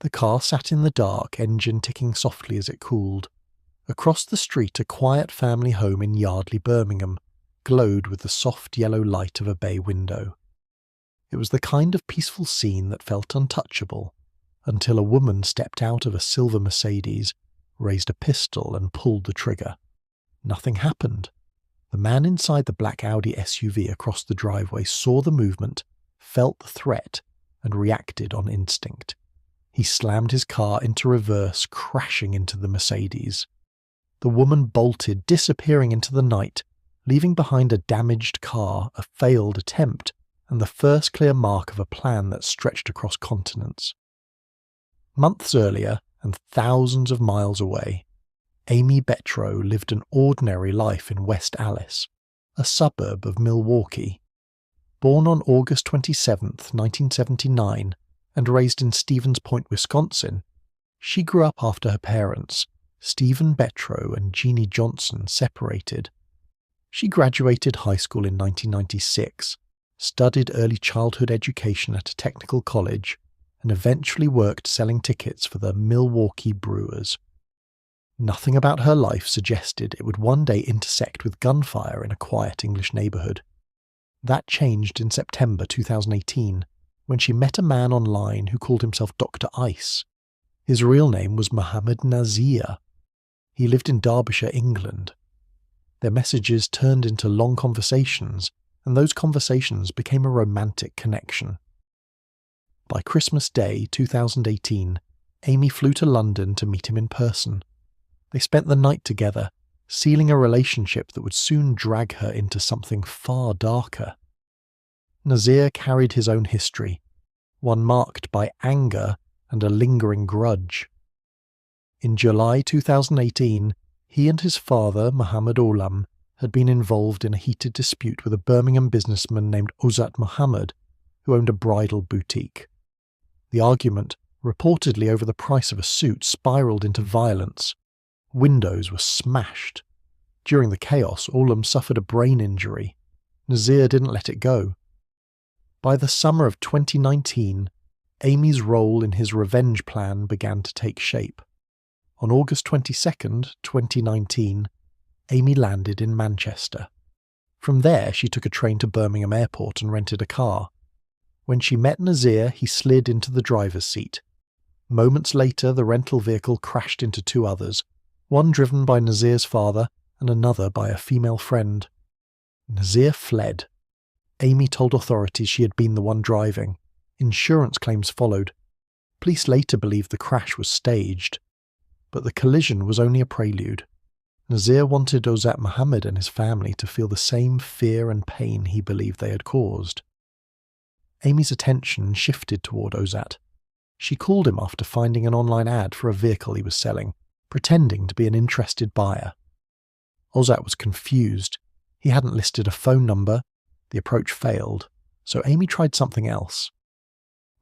The car sat in the dark, engine ticking softly as it cooled. Across the street, a quiet family home in Yardley, Birmingham, glowed with the soft yellow light of a bay window. It was the kind of peaceful scene that felt untouchable, until a woman stepped out of a silver Mercedes, raised a pistol and pulled the trigger. Nothing happened. The man inside the black Audi SUV across the driveway saw the movement, felt the threat, and reacted on instinct. He slammed his car into reverse, crashing into the Mercedes. The woman bolted, disappearing into the night, leaving behind a damaged car, a failed attempt, and the first clear mark of a plan that stretched across continents. Months earlier, and thousands of miles away, Amy Betro lived an ordinary life in West Allis, a suburb of Milwaukee. Born on August 27, 1979, and raised in Stevens Point, Wisconsin, she grew up after her parents, Stephen Betro and Jeannie Johnson, separated. She graduated high school in 1996, studied early childhood education at a technical college, and eventually worked selling tickets for the Milwaukee Brewers. Nothing about her life suggested it would one day intersect with gunfire in a quiet English neighbourhood. That changed in September 2018, when she met a man online who called himself Dr. Ice. His real name was Mohammed Nazir. He lived in Derbyshire, England. Their messages turned into long conversations, and those conversations became a romantic connection. By Christmas Day 2018, Amy flew to London to meet him in person. They spent the night together, sealing a relationship that would soon drag her into something far darker. Nazir carried his own history, one marked by anger and a lingering grudge. In July 2018, he and his father, Muhammad Olam, had been involved in a heated dispute with a Birmingham businessman named Ozat Muhammad, who owned a bridal boutique. The argument, reportedly over the price of a suit, spiraled into violence. Windows were smashed. During the chaos, Olam suffered a brain injury. Nazir didn't let it go. By the summer of 2019, Amy's role in his revenge plan began to take shape. On August 22, 2019, Amy landed in Manchester. From there, she took a train to Birmingham Airport and rented a car. When she met Nazir, he slid into the driver's seat. Moments later, the rental vehicle crashed into two others, one driven by Nazir's father and another by a female friend. Nazir fled. Amy told authorities she had been the one driving. Insurance claims followed. Police later believed the crash was staged. But the collision was only a prelude. Nazir wanted Ozat Muhammad and his family to feel the same fear and pain he believed they had caused. Amy's attention shifted toward Ozat. She called him after finding an online ad for a vehicle he was selling, pretending to be an interested buyer. Ozat was confused. He hadn't listed a phone number. The approach failed, so Amy tried something else.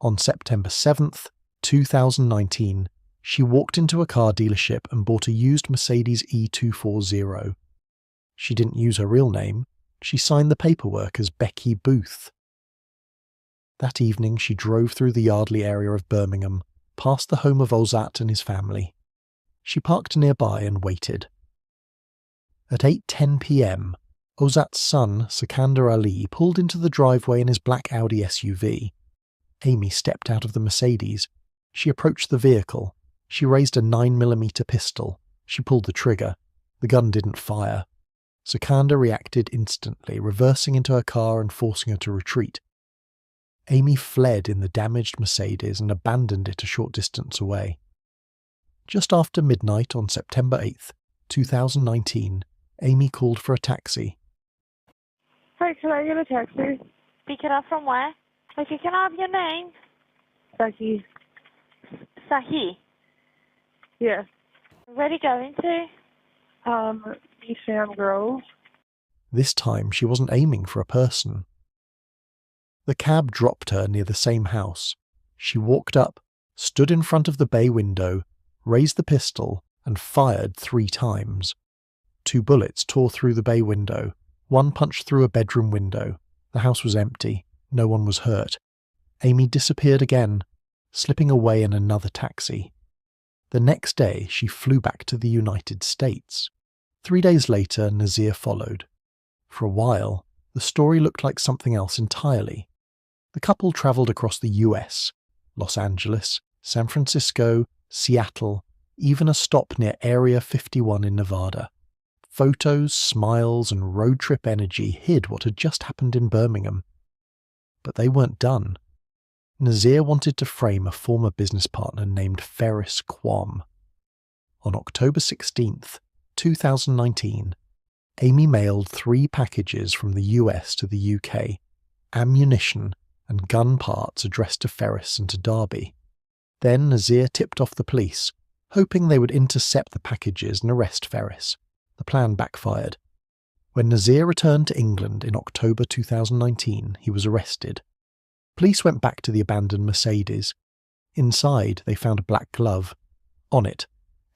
On September 7th, 2019, she walked into a car dealership and bought a used Mercedes E240. She didn't use her real name. She signed the paperwork as Becky Booth. That evening, she drove through the Yardley area of Birmingham, past the home of Ozat and his family. She parked nearby and waited. At 8:10 p.m., Ozat's son, Sikander Ali, pulled into the driveway in his black Audi SUV. Amy stepped out of the Mercedes. She approached the vehicle. She raised a 9mm pistol. She pulled the trigger. The gun didn't fire. Sikander reacted instantly, reversing into her car and forcing her to retreat. Amy fled in the damaged Mercedes and abandoned it a short distance away. Just after midnight on September 8th, 2019, Amy called for a taxi. Hi, can I get a taxi? Pick it up from where? Okay, can I have your name? Becky. Sahi. Yeah. Where are you going to? Eastham Grove. This time she wasn't aiming for a person. The cab dropped her near the same house. She walked up, stood in front of the bay window, raised the pistol, and fired 3 times. 2 bullets tore through the bay window. 1 punched through a bedroom window. The house was empty. No one was hurt. Amy disappeared again. slipping away in another taxi. The next day, she flew back to the United States. 3 days later, Nazir followed. For a while, the story looked like something else entirely. The couple travelled across the US, Los Angeles, San Francisco, Seattle, even a stop near Area 51 in Nevada. Photos, smiles, and road trip energy hid what had just happened in Birmingham. But they weren't done. Nazir wanted to frame a former business partner named Ferris Quam. On October 16th, 2019, Amy mailed 3 packages from the US to the UK, ammunition and gun parts addressed to Ferris and to Darby. Then Nazir tipped off the police, hoping they would intercept the packages and arrest Ferris. The plan backfired. When Nazir returned to England in October 2019, he was arrested. Police went back to the abandoned Mercedes. Inside, they found a black glove. On it,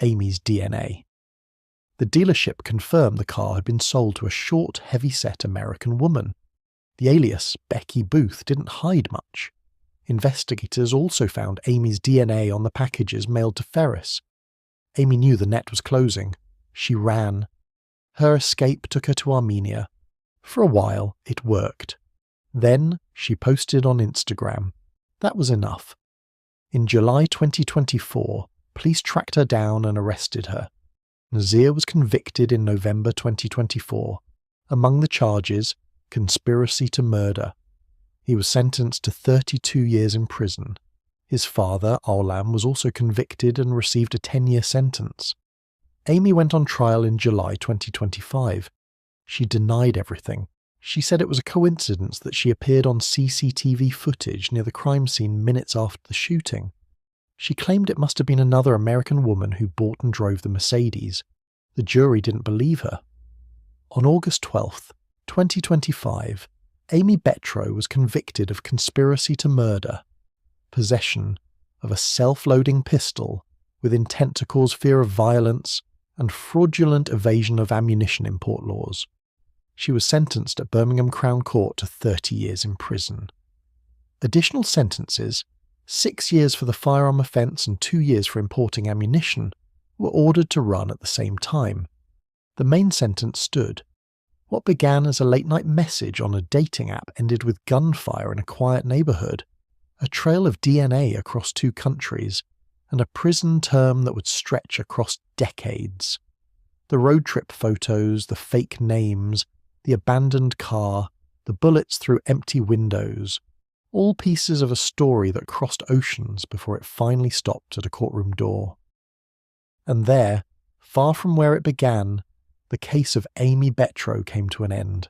Amy's DNA. The dealership confirmed the car had been sold to a short, heavy-set American woman. The alias, Becky Booth, didn't hide much. Investigators also found Amy's DNA on the packages mailed to Ferris. Amy knew the net was closing. She ran. Her escape took her to Armenia. For a while, it worked. Then, she posted on Instagram. That was enough. In July 2024, police tracked her down and arrested her. Nazir was convicted in November 2024. Among the charges, conspiracy to murder. He was sentenced to 32 years in prison. His father, Aulam, was also convicted and received a 10-year sentence. Amy went on trial in July 2025. She denied everything. She said it was a coincidence that she appeared on CCTV footage near the crime scene minutes after the shooting. She claimed it must have been another American woman who bought and drove the Mercedes. The jury didn't believe her. On August 12th, 2025, Amy Betro was convicted of conspiracy to murder, possession of a self-loading pistol with intent to cause fear of violence, and fraudulent evasion of ammunition import laws. She was sentenced at Birmingham Crown Court to 30 years in prison. Additional sentences, 6 years for the firearm offence and 2 years for importing ammunition, were ordered to run at the same time. The main sentence stood. What began as a late-night message on a dating app ended with gunfire in a quiet neighbourhood, a trail of DNA across 2 countries, and a prison term that would stretch across decades. The road trip photos, the fake names, the abandoned car, the bullets through empty windows, all pieces of a story that crossed oceans before it finally stopped at a courtroom door. And there, far from where it began, the case of Amy Betro came to an end.